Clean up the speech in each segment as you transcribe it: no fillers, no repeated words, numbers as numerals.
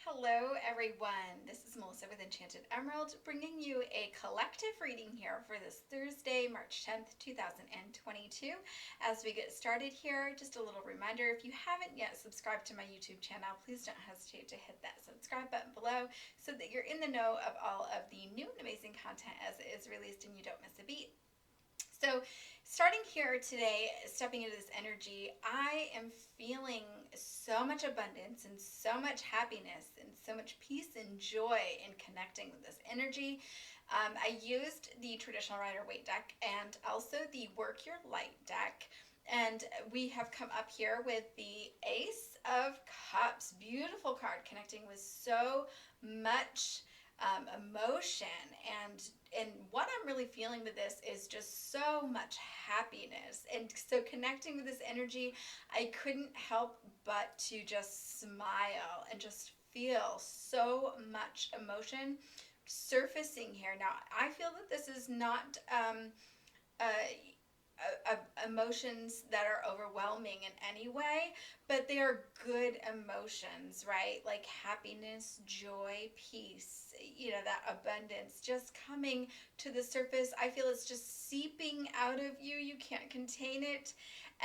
Hello everyone, this is Melissa with Enchanted Emerald bringing you a collective reading here for this Thursday, March 10th, 2022. As we get started here, just a little reminder, if you haven't yet subscribed to my YouTube channel, please don't hesitate to hit that subscribe button below so that you're in the know of all of the new and amazing content as it is released and you don't miss a beat. So starting here today, stepping into this energy, I am feeling so much abundance and so much happiness and so much peace and joy in connecting with this energy. I used the traditional Rider-Waite deck and also the Work Your Light deck. And we have come up here with the Ace of Cups. Beautiful card connecting with so much emotion, and what I'm really feeling with this is just so much happiness. And so connecting with this energy, I couldn't help but to just smile and just feel so much emotion surfacing here. Now I feel that this is not emotions that are overwhelming in any way, but they are good emotions, right? Like happiness, joy, peace, that abundance just coming to the surface. I feel it's just seeping out of you. You can't contain it.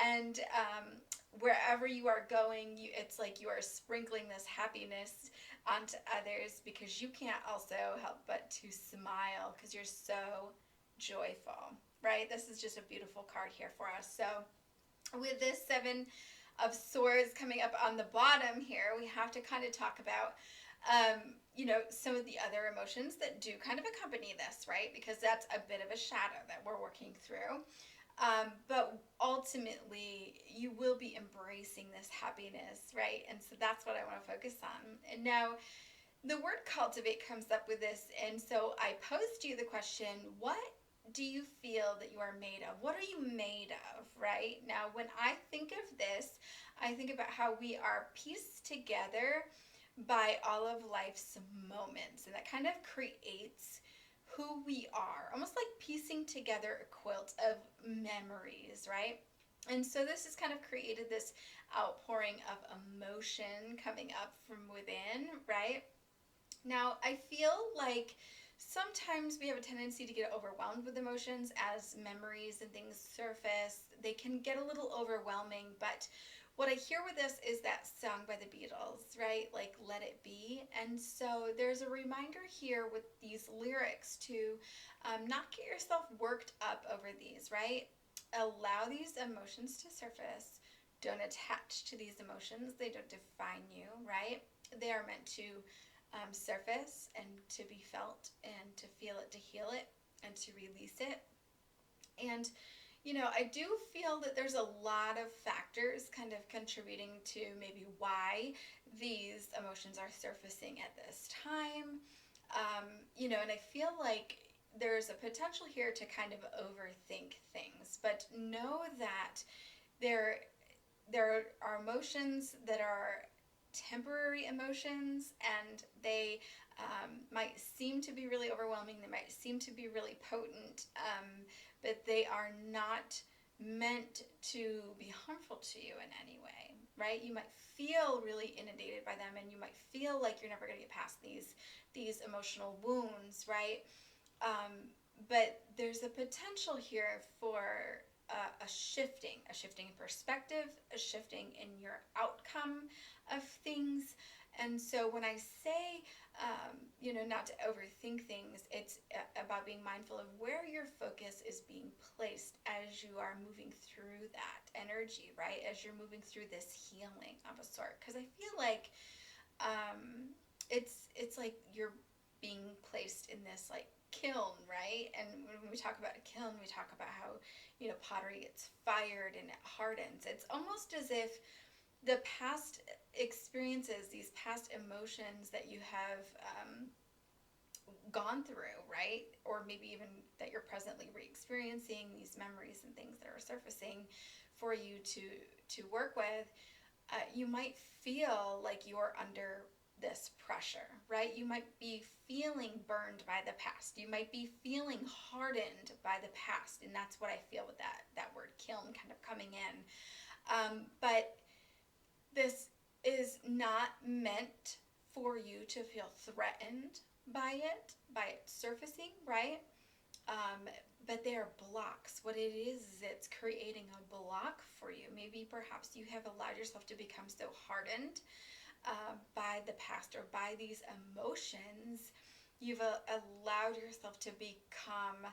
And wherever you are going, it's like you are sprinkling this happiness onto others because you can't also help but to smile because you're so joyful. Right? This is just a beautiful card here for us. So with this Seven of Swords coming up on the bottom here, we have to kind of talk about, some of the other emotions that do kind of accompany this, right? Because that's a bit of a shadow that we're working through. But ultimately, you will be embracing this happiness, right? And so that's what I want to focus on. And now, the word cultivate comes up with this. And so I posed you the question, what do you feel that you are made of? What are you made of, right? Now, when I think of this, I think about how we are pieced together by all of life's moments, and that kind of creates who we are, almost like piecing together a quilt of memories, right? And so this has kind of created this outpouring of emotion coming up from within, right? Now, I feel like sometimes we have a tendency to get overwhelmed with emotions as memories and things surface. They can get a little overwhelming, but what I hear with this is that song by the Beatles, right? Like Let It Be. And so there's a reminder here with these lyrics to not get yourself worked up over these, right? Allow these emotions to surface. Don't attach to these emotions. They don't define you, right? They are meant to surface and to be felt and to feel it, to heal it, and to release it. And I do feel that there's a lot of factors kind of contributing to maybe why these emotions are surfacing at this time. And I feel like there's a potential here to kind of overthink things, but know that there are emotions that are temporary emotions, and they might seem to be really overwhelming. They might seem to be really potent, but they are not meant to be harmful to you in any way, right? You might feel really inundated by them, and you might feel like you're never going to get past these emotional wounds, right? But there's a potential here for a shifting in perspective, a shifting in your outcome of things. And so when I say, not to overthink things, it's about being mindful of where your focus is being placed as you are moving through that energy, right? As you're moving through this healing of a sort. Because I feel like it's like you're being placed in this like kiln, right? And when we talk about a kiln, we talk about how pottery gets fired and it hardens. It's almost as if the past experiences, these past emotions that you have gone through, right? Or maybe even that you're presently re-experiencing, these memories and things that are surfacing for you to work with, you might feel like you're under this pressure, right? You might be feeling burned by the past. You might be feeling hardened by the past, and that's what I feel with that word kiln kind of coming in. But this is not meant for you to feel threatened by it surfacing, right? But they are blocks. What it is it's creating a block for you. Maybe perhaps you have allowed yourself to become so hardened by the past or by these emotions. You've allowed yourself to become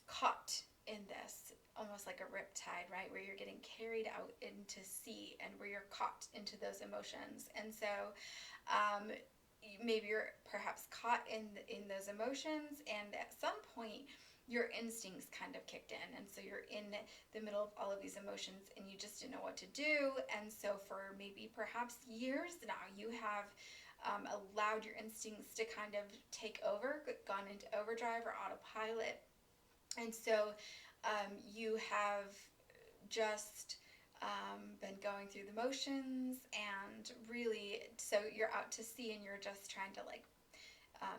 caught in this, almost like a riptide, right? Where you're getting carried out into sea and where you're caught into those emotions. And so maybe you're perhaps caught in those emotions, and at some point your instincts kind of kicked in, and so you're in the middle of all of these emotions and you just didn't know what to do. And so for maybe perhaps years now you have allowed your instincts to kind of take over, gone into overdrive or autopilot. And so you have just been going through the motions, and really, so you're out to sea and you're just trying to like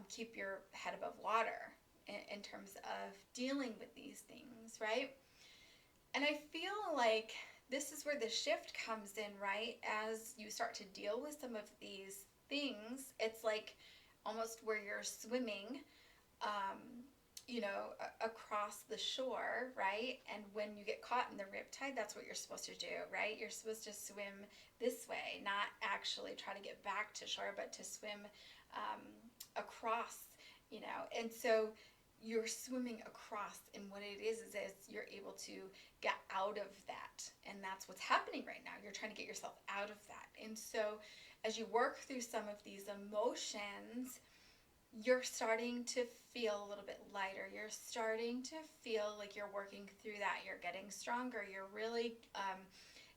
keep your head above water in terms of dealing with these things, right? And I feel like this is where the shift comes in, right? As you start to deal with some of these things, it's like almost where you're swimming across the shore, right? And when you get caught in the riptide, that's what you're supposed to do, right? You're supposed to swim this way, not actually try to get back to shore, but to swim across, And so you're swimming across, and what it is you're able to get out of that. And that's what's happening right now. You're trying to get yourself out of that. And so as you work through some of these emotions, you're starting to feel a little bit lighter. You're starting to feel like you're working through that. You're getting stronger. You're really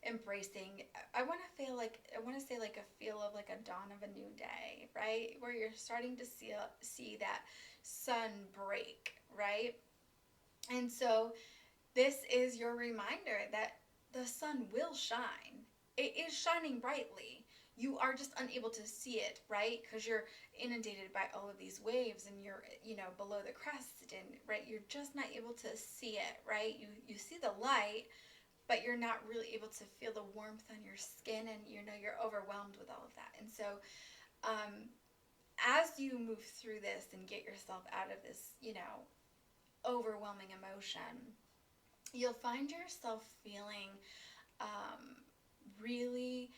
embracing. I want to say like a feel of like a dawn of a new day, right? Where you're starting to see that sun break, right? And so this is your reminder that the sun will shine. It is shining brightly. You are just unable to see it, right? Because you're inundated by all of these waves and you're, below the crest, and right, you're just not able to see it, right? You see the light, but you're not really able to feel the warmth on your skin, and you're overwhelmed with all of that. And so as you move through this and get yourself out of this, overwhelming emotion, you'll find yourself feeling really,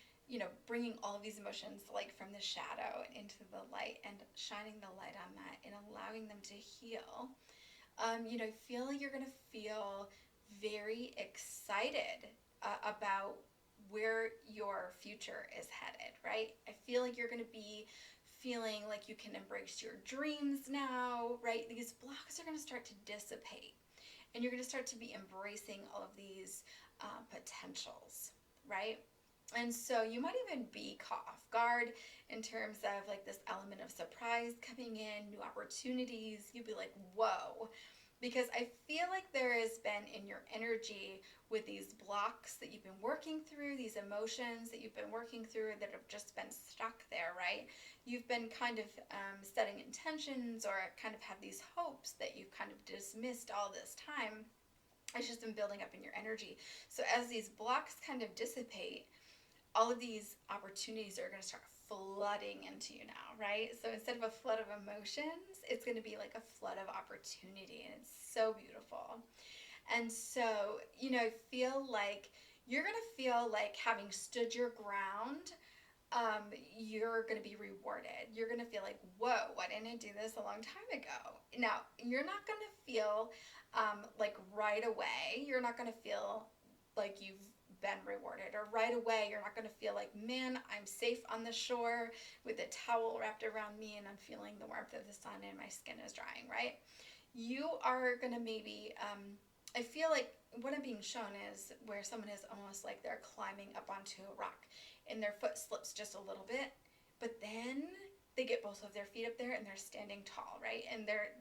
bringing all of these emotions like from the shadow into the light and shining the light on that and allowing them to heal. Feel like you're going to feel very excited about where your future is headed, right? I feel like you're going to be feeling like you can embrace your dreams now, right? These blocks are going to start to dissipate, and you're going to start to be embracing all of these potentials, right? And so you might even be caught off guard in terms of like this element of surprise coming in, new opportunities. You'd be like, whoa. Because I feel like there has been in your energy with these blocks that you've been working through, these emotions that you've been working through that have just been stuck there, right? You've been kind of setting intentions or kind of have these hopes that you've kind of dismissed all this time. It's just been building up in your energy. So as these blocks kind of dissipate, all of these opportunities are going to start flooding into you now, right? So instead of a flood of emotions, it's going to be like a flood of opportunity, and it's so beautiful. And so, feel like you're going to feel like having stood your ground, you're going to be rewarded. You're going to feel like, whoa, why didn't I do this a long time ago? Now, you're not going to feel like right away, you're not going to feel like you've been rewarded, or right away you're not going to feel like, man, I'm safe on the shore with a towel wrapped around me and I'm feeling the warmth of the sun and my skin is drying, right? You are going to maybe I feel like what I'm being shown is where someone is almost like they're climbing up onto a rock and their foot slips just a little bit, but then they get both of their feet up there and they're standing tall, right? And they're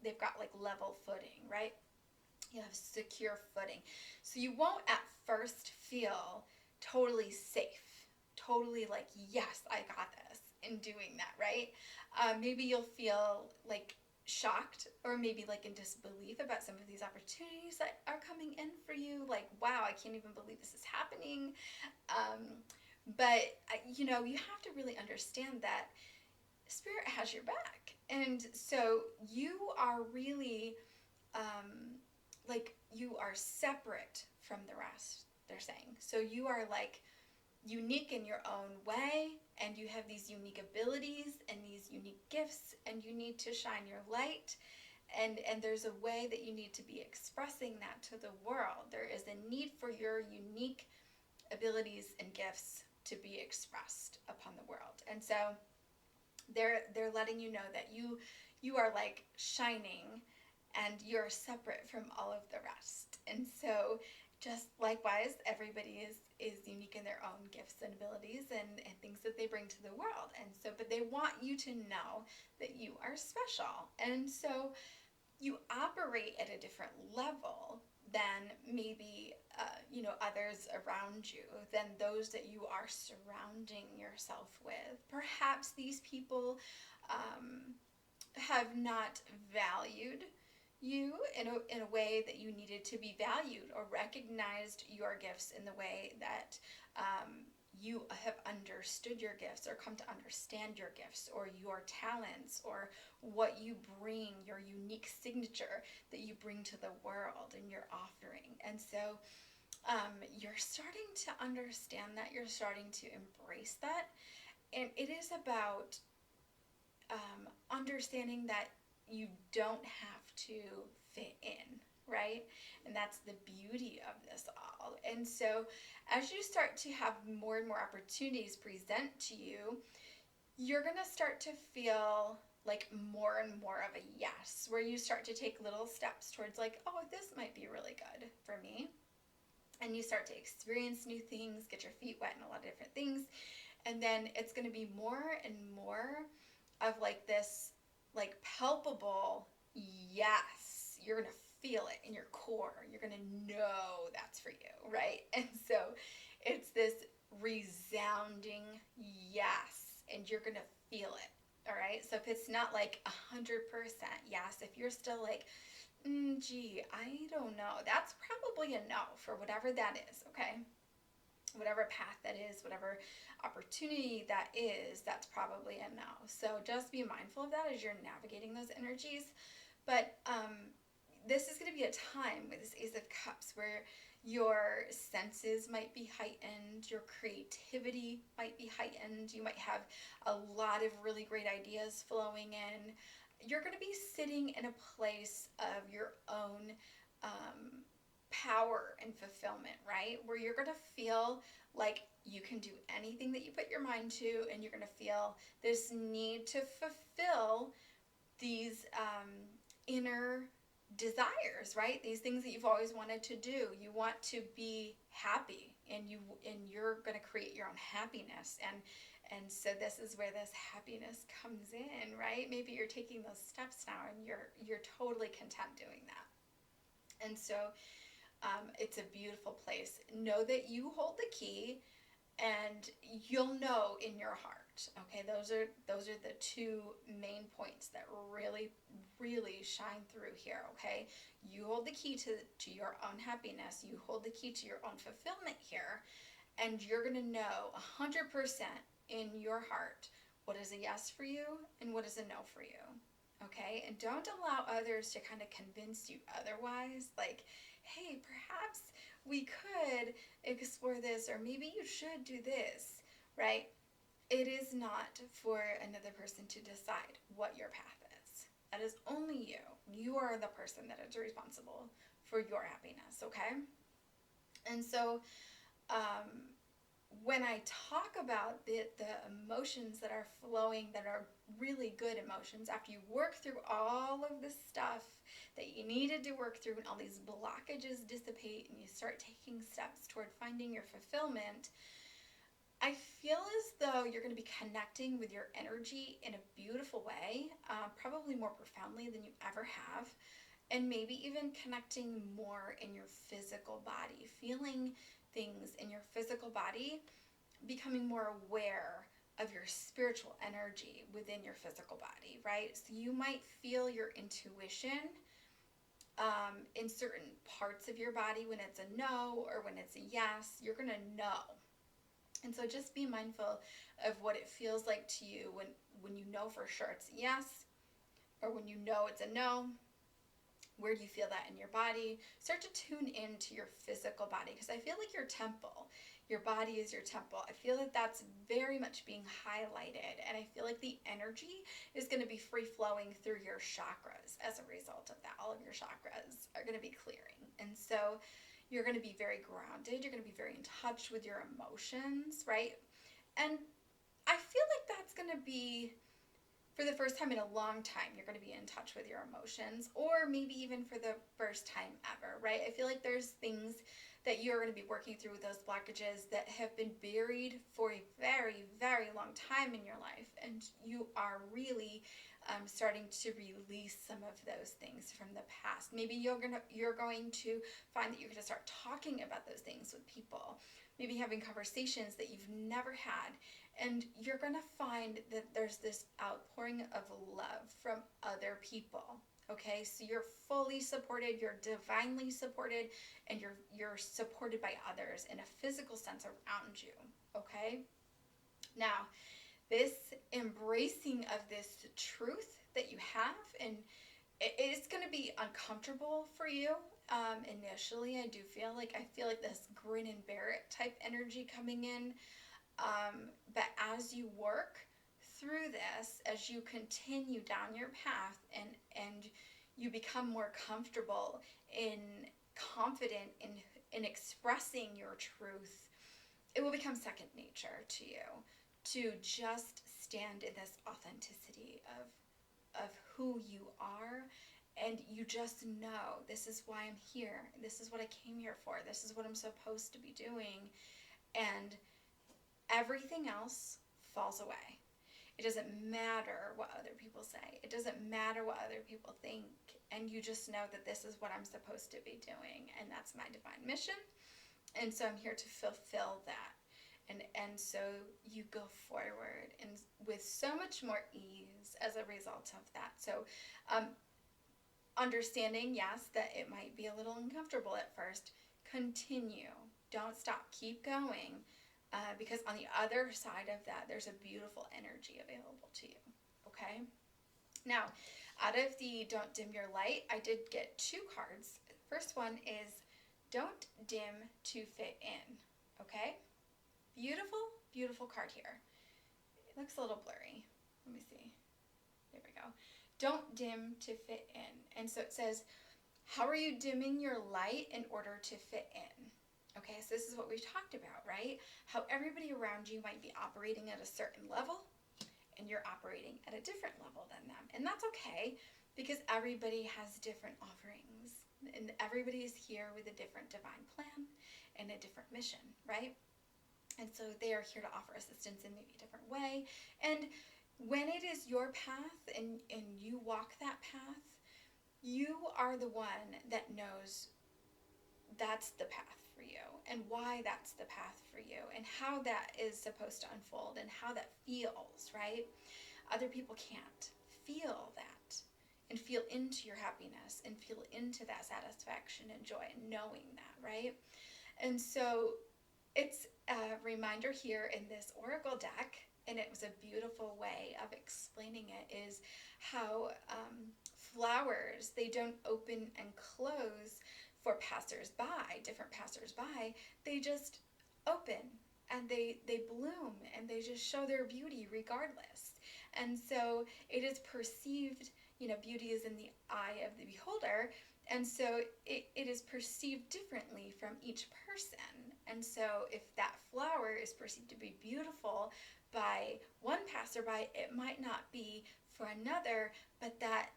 they've got like level footing, right? You have secure footing. So you won't at first feel totally safe, totally like, yes, I got this in doing that, right? Maybe you'll feel like shocked or maybe like in disbelief about some of these opportunities that are coming in for you. Like, wow, I can't even believe this is happening. But, you know, you have to really understand that Spirit has your back. And so you are really, like, you are separate from the rest, they're saying. So you are like unique in your own way, and you have these unique abilities and these unique gifts, and you need to shine your light. And there's a way that you need to be expressing that to the world. There is a need for your unique abilities and gifts to be expressed upon the world. And so they're letting you know that you are like shining, and you're separate from all of the rest. And so just likewise, everybody is unique in their own gifts and abilities, and things that they bring to the world. And so, but they want you to know that you are special. And so you operate at a different level than maybe you know, others around you, than those that you are surrounding yourself with. Perhaps these people have not valued you in a way that you needed to be valued, or recognized your gifts in the way that you have understood your gifts, or come to understand your gifts, or your talents, or what you bring, your unique signature that you bring to the world and your offering. And so you're starting to understand that, you're starting to embrace that. And it is about understanding that you don't have to fit in, right? And that's the beauty of this all. And so as you start to have more and more opportunities present to you, you're going to start to feel like more and more of a yes, where you start to take little steps towards like, oh, this might be really good for me. And you start to experience new things, get your feet wet in a lot of different things. And then it's going to be more and more of like this, like, palpable yes. You're going to feel it in your core. You're going to know that's for you, right? And so it's this resounding yes, and you're going to feel it. All right. So if it's not like 100% yes, if you're still like, gee, I don't know, that's probably a no for whatever that is, okay? Whatever path that is, whatever opportunity that is, that's probably a no. So just be mindful of that as you're navigating those energies. But this is going to be a time with this Ace of Cups where your senses might be heightened, your creativity might be heightened, you might have a lot of really great ideas flowing in. You're going to be sitting in a place of your own power and fulfillment, right? Where you're going to feel like you can do anything that you put your mind to, and you're going to feel this need to fulfill these inner desires, right? These things that you've always wanted to do. You want to be happy, and you're going to create your own happiness. And so this is where this happiness comes in, right? Maybe you're taking those steps now, and you're totally content doing that. And so it's a beautiful place. Know that you hold the key, and you'll know in your heart. Okay, those are the two main points that really, really shine through here. Okay, you hold the key to your own happiness. You hold the key to your own fulfillment here, and you're gonna know 100% in your heart what is a yes for you and what is a no for you. Okay, and don't allow others to kind of convince you otherwise. Like, hey, perhaps we could explore this, or maybe you should do this, right? It is not for another person to decide what your path is. That is only you. You are the person that is responsible for your happiness, okay? And so when I talk about the emotions that are flowing, that are really good emotions, after you work through all of this stuff that you needed to work through, and all these blockages dissipate, and you start taking steps toward finding your fulfillment, I feel as though you're going to be connecting with your energy in a beautiful way, probably more profoundly than you ever have, and maybe even connecting more in your physical body, feeling things in your physical body, becoming more aware of your spiritual energy within your physical body, right? So you might feel your intuition in certain parts of your body when it's a no or when it's a yes. You're going to know. And so just be mindful of what it feels like to you when you know for sure it's a yes, or when you know it's a no. Where do you feel that in your body? Start to tune into your physical body, because I feel like your temple, your body is your temple. I feel that that's very much being highlighted, and I feel like the energy is going to be free flowing through your chakras as a result of that. All of your chakras are going to be clearing, and so you're going to be very grounded. You're going to be very in touch with your emotions, right? And I feel like that's going to be, for the first time in a long time, you're going to be in touch with your emotions, or maybe even for the first time ever, right? I feel like there's things that you're going to be working through with those blockages that have been buried for a very, very long time in your life, and you are really starting to release some of those things from the past. Maybe you're going to find that you're going to start talking about those things with people, maybe having conversations that you've never had. And you're going to find that there's this outpouring of love from other people. Okay, so you're fully supported, you're divinely supported, and you're supported by others in a physical sense around you. Okay? Now, this embracing of this truth that you have, and it's going to be uncomfortable for you initially. I feel like this grin and bear it type energy coming in. But as you work through this, as you continue down your path, and you become more comfortable confident in expressing your truth, it will become second nature to you to just stand in this authenticity of who you are. And you just know, this is why I'm here. This is what I came here for. This is what I'm supposed to be doing. And everything else falls away. It doesn't matter what other people say. It doesn't matter what other people think. And you just know that this is what I'm supposed to be doing. And that's my divine mission. And so I'm here to fulfill that. And so you go forward and with so much more ease as a result of that. So understanding, yes, that it might be a little uncomfortable at first. Continue. Don't stop. Keep going. Because on the other side of that, there's a beautiful energy available to you. Okay? Now, out of the Don't Dim Your Light, I did get 2 cards. First one is Don't Dim to Fit In. Okay? Beautiful, beautiful card here. It looks a little blurry. Let me see. There we go. Don't dim to fit in. And so it says, how are you dimming your light in order to fit in? Okay, so this is what we've talked about, right? How everybody around you might be operating at a certain level, and you're operating at a different level than them. And that's okay, because everybody has different offerings, and everybody is here with a different divine plan and a different mission, right? And so they are here to offer assistance in maybe a different way. And when it is your path and you walk that path, you are the one that knows that's the path for you, and why that's the path for you, and how that is supposed to unfold, and how that feels, right? Other people can't feel that and feel into your happiness and feel into that satisfaction and joy and knowing that, right? And so it's a reminder here in this oracle deck, and it was a beautiful way of explaining it, is how flowers, they don't open and close for passers-by, different passers-by. They just open and they bloom and they just show their beauty regardless. And so it is perceived, beauty is in the eye of the beholder, and so it is perceived differently from each person. And so if that flower is perceived to be beautiful by one passerby, it might not be for another, but that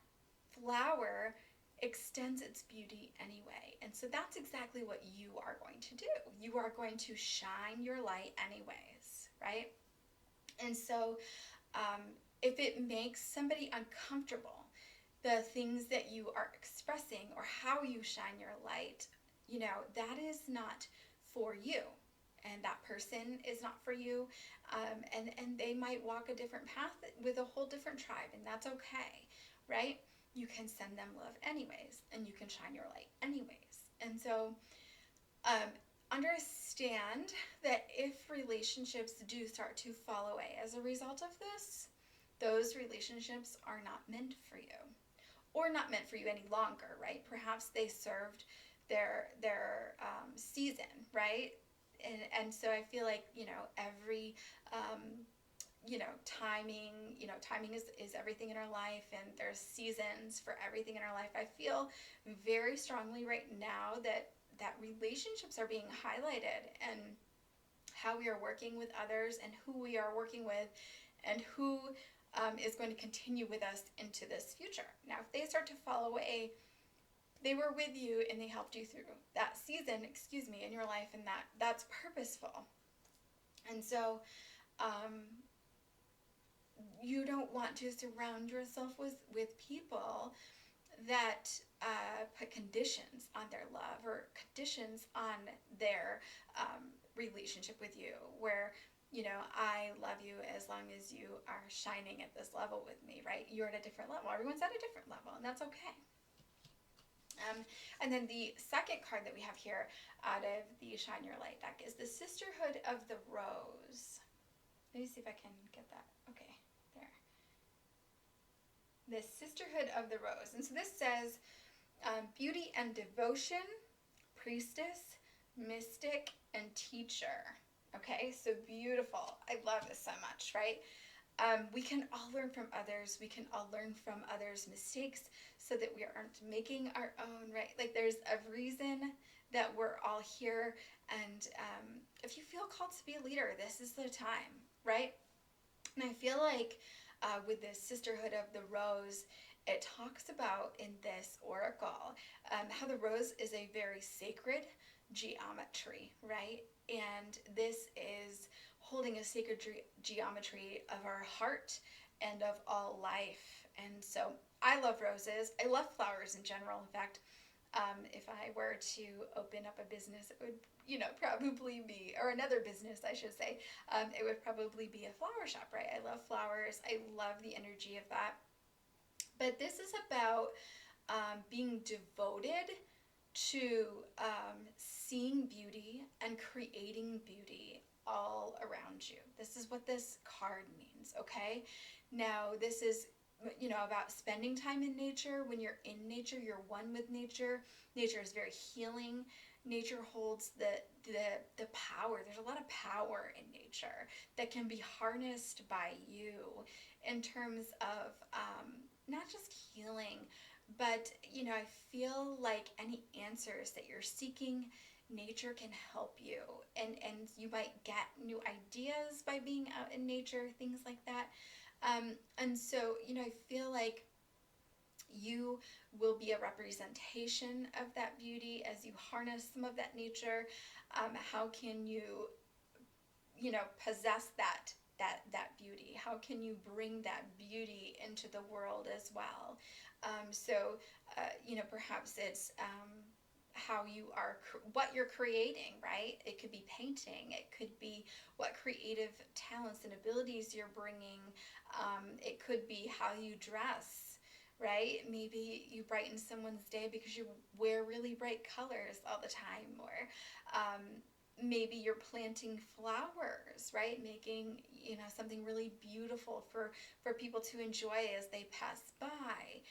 flower extends its beauty anyway. And so that's exactly what you are going to do. You are going to shine your light anyways, right? And so if it makes somebody uncomfortable, the things that you are expressing or how you shine your light, that is not for you. And that person is not for you. And they might walk a different path with a whole different tribe, and that's okay, right? You can send them love anyways, and you can shine your light anyways. And so understand that if relationships do start to fall away as a result of this, those relationships are not meant for you, or not meant for you any longer, right? Perhaps they served their season, right? And so I feel like, every timing is everything in our life, and there's seasons for everything in our life. I feel very strongly right now that relationships are being highlighted, and how we are working with others, and who we are working with, and who is going to continue with us into this future. Now, if they start to fall away, they were with you and they helped you through that season, in your life, and that's purposeful. And so you don't want to surround yourself with people that put conditions on their love, or conditions on their relationship with you, where, I love you as long as you are shining at this level with me, right? You're at a different level. Everyone's at a different level, and that's okay. And then the second card that we have here out of the Shine Your Light deck is the Sisterhood of the Rose. Let me see if I can get that. Okay, there. The Sisterhood of the Rose. And so this says beauty and devotion, priestess, mystic, and teacher. Okay, so beautiful. I love this so much, right? We can all learn from others. We can all learn from others' mistakes so that we aren't making our own, right? Like, there's a reason that we're all here. And if you feel called to be a leader, this is the time, right? And I feel like with this Sisterhood of the Rose, it talks about in this oracle how the rose is a very sacred geometry, right? And this is holding a sacred geometry of our heart and of all life. And so I love roses. I love flowers in general. In fact, if I were to open up a business, it would, probably be, or another business, I should say, it would probably be a flower shop, right? I love flowers. I love the energy of that. But this is about being devoted to seeing beauty and creating beauty all around you. This is what this card means, okay? Now, this is, about spending time in nature. When you're in nature, you're one with nature. Nature is very healing. Nature holds the power. There's a lot of power in nature that can be harnessed by you in terms of not just healing, but, I feel like any answers that you're seeking, nature can help you. And you might get new ideas by being out in nature, things like that. And so, I feel like you will be a representation of that beauty as you harness some of that nature. How can you, possess that beauty? How can you bring that beauty into the world as well? Perhaps it's how you are, what you're creating, right? It could be painting. It could be what creative talents and abilities you're bringing. It could be how you dress, right? Maybe you brighten someone's day because you wear really bright colors all the time, or maybe you're planting flowers, right? Making, something really beautiful for people to enjoy as they pass by.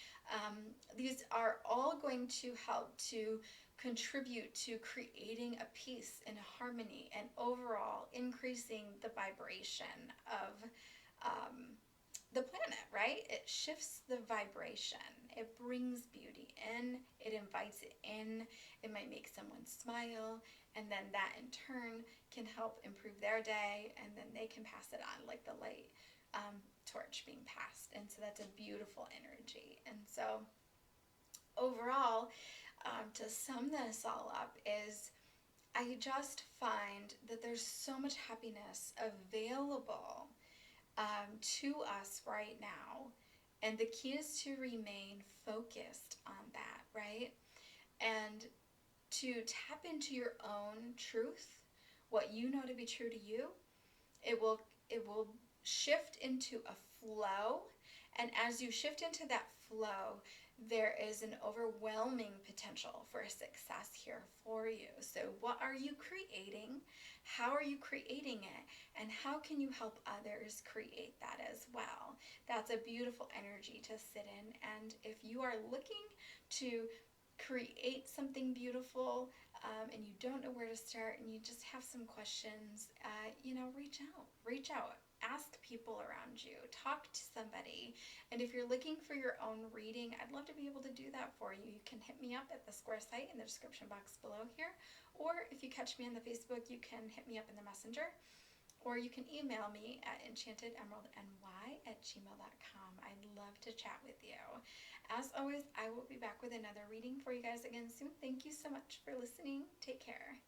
These are all going to help to contribute to creating a peace and harmony, and overall increasing the vibration of the planet, right? It shifts the vibration. It brings beauty in. It invites it in. It might make someone smile, and then that in turn can help improve their day, and then they can pass it on, like the light torch being passed. And so that's a beautiful energy. And so overall, to sum this all up, is I just find that there's so much happiness available to us right now, and the key is to remain focused on that, right? And to tap into your own truth, what you know to be true to you. It will shift into a flow, and as you shift into that flow, there is an overwhelming potential for success here for you. So what are you creating? How are you creating it? And how can you help others create that as well? That's a beautiful energy to sit in. And if you are looking to create something beautiful, and you don't know where to start and you just have some questions, reach out, ask people around you, talk to somebody. And if you're looking for your own reading, I'd love to be able to do that for you. You can hit me up at the Square site in the description box below here, or if you catch me on the Facebook, you can hit me up in the messenger, or you can email me at enchantedemeraldny@gmail.com. I'd love to chat with you. As always, I will be back with another reading for you guys again soon. Thank you so much for listening. Take care.